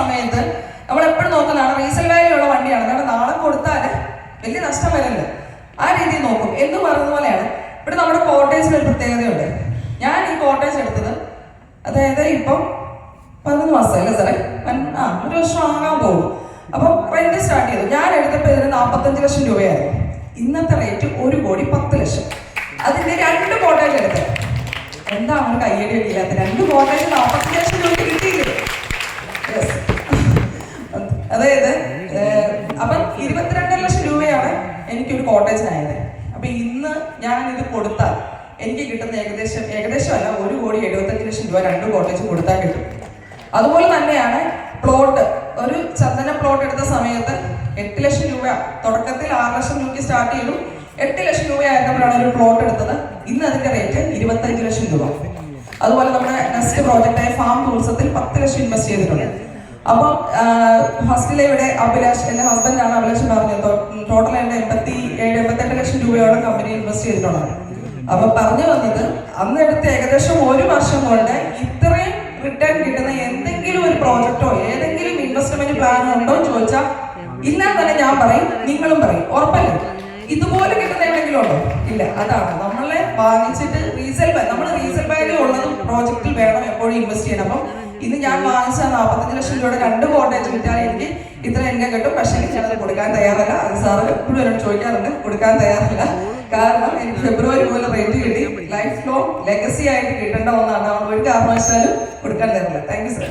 സമയത്ത് നമ്മൾ എപ്പോഴും നോക്കുന്നതാണ് റീസെയിൽ വാല്യൂ ഉള്ള വണ്ടിയാണ്, കാരണം നാളെ കൊടുത്താൽ വലിയ നഷ്ടം വരല്ലോ, ആ രീതിയിൽ നോക്കും എന്ന് പറയുന്ന പോലെയാണ്. ഇവിടെ നമ്മുടെ കോട്ടേജിന് ഒരു പ്രത്യേകതയുണ്ട്. ഞാൻ ഈ കോട്ടേജ് എടുത്തത് അതായത് ഇപ്പം 11 മാസമല്ലേ സാറേ, ഒരു വർഷം ആകാൻ പോകും. അപ്പം റെന്റ് സ്റ്റാർട്ട് ചെയ്തു. ഞാൻ എടുത്തപ്പോൾ ഇതിന് 45 ലക്ഷം രൂപയായിരുന്നു. ഇന്നത്തെ റേറ്റ് 1,10,00,000. അതിന്റെ 2 കോട്ടേജ് എടുത്തത്. എന്താ അവർ കയ്യടി ഇല്ലാത്ത 2 കോട്ടേജ് 45 ലക്ഷം രൂപ കിട്ടിയില്ലേ? അതായത് അപ്പം 22 ലക്ഷം രൂപയാണ് എനിക്കൊരു കോട്ടേജിനായത്. അപ്പൊ ഇന്ന് ഞാൻ ഇത് കൊടുത്താൽ എനിക്ക് കിട്ടുന്ന ഏകദേശം അല്ല 1,75,00,000 രൂപ 2 കോട്ടേജ് കൊടുത്താൽ കിട്ടും. അതുപോലെ തന്നെയാണ് പ്ലോട്ട്. ഒരു ചന്ദന പ്ലോട്ട് എടുത്ത സമയത്ത് 8 ലക്ഷം രൂപ, തുടക്കത്തിൽ 6 ലക്ഷം രൂപയ്ക്ക് സ്റ്റാർട്ട് ചെയ്തു. 8 ലക്ഷം രൂപയായപ്പോഴാണ് ഒരു പ്ലോട്ട് എടുത്തത്. ഇന്ന് അതിന്റെ റേറ്റ് 25 ലക്ഷം രൂപ. അതുപോലെ നമ്മുടെ നെക്സ്റ്റ് പ്രോജക്റ്റായ ഫാം ടൂറിസത്തിൽ 10 ലക്ഷം ഇൻവെസ്റ്റ് ചെയ്തിട്ടുണ്ട്. അപ്പം ഫസ്റ്റിലെ ഇവിടെ അഭിലാഷ്, എന്റെ ഹസ്ബൻഡാണ് അഭിലാഷ് പറഞ്ഞത്, ടോട്ടൽ എന്റെ 87-88 ലക്ഷം രൂപയോളം കമ്പനി ഇൻവെസ്റ്റ് ചെയ്തിട്ടുള്ളത്. അപ്പൊ പറഞ്ഞു വന്നത്, അന്ന് എടുത്ത് ഏകദേശം 1 വർഷം കൊണ്ട് ഇത്രയും റിട്ടേൺ കിട്ടുന്ന എന്തെങ്കിലും ഒരു പ്രോജക്റ്റോ ഏതെങ്കിലും ഇൻവെസ്റ്റ്മെന്റ് പ്ലാൻ ഉണ്ടോ എന്ന് ചോദിച്ചാൽ ഇല്ല തന്നെ ഞാൻ പറയും, നിങ്ങളും പറയും. ഉറപ്പല്ലേ? ഇതുപോലെ കിട്ടുന്ന എന്തെങ്കിലും ഉണ്ടോ? ഇല്ല. അതാണ് നമ്മളെ വാങ്ങിച്ചിട്ട് നമ്മൾ റീസെയിൽ വാല്യൂ ഉള്ളതും പ്രോജക്റ്റിൽ വേണം എപ്പോഴും ഇൻവെസ്റ്റ് ചെയ്യണം. അപ്പം ഇന്ന് ഞാൻ വാങ്ങിച്ച 45 ലക്ഷം രൂപയുടെ 2 കോട്ടേജ് വിറ്റാൽ എനിക്ക് ഇത്ര ഇൻകം കിട്ടും. പക്ഷെ എനിക്കത് കൊടുക്കാൻ തയ്യാറല്ല. അത് സാറ് എപ്പോഴും എന്നോട് ചോദിക്കാറുണ്ട്, കൊടുക്കാൻ തയ്യാറല്ല. കാരണം എനിക്ക് ഫെബ്രുവരി മുതൽ റേറ്റ് കിട്ടി, ലൈഫ് ലോങ് ലെഗസി ആയിട്ട് കിട്ടേണ്ട ഒന്നാണ്. നമ്മൾ ഒരു കാരണവശാലും കൊടുക്കാൻ തയ്യാറില്ല. Thank you sir.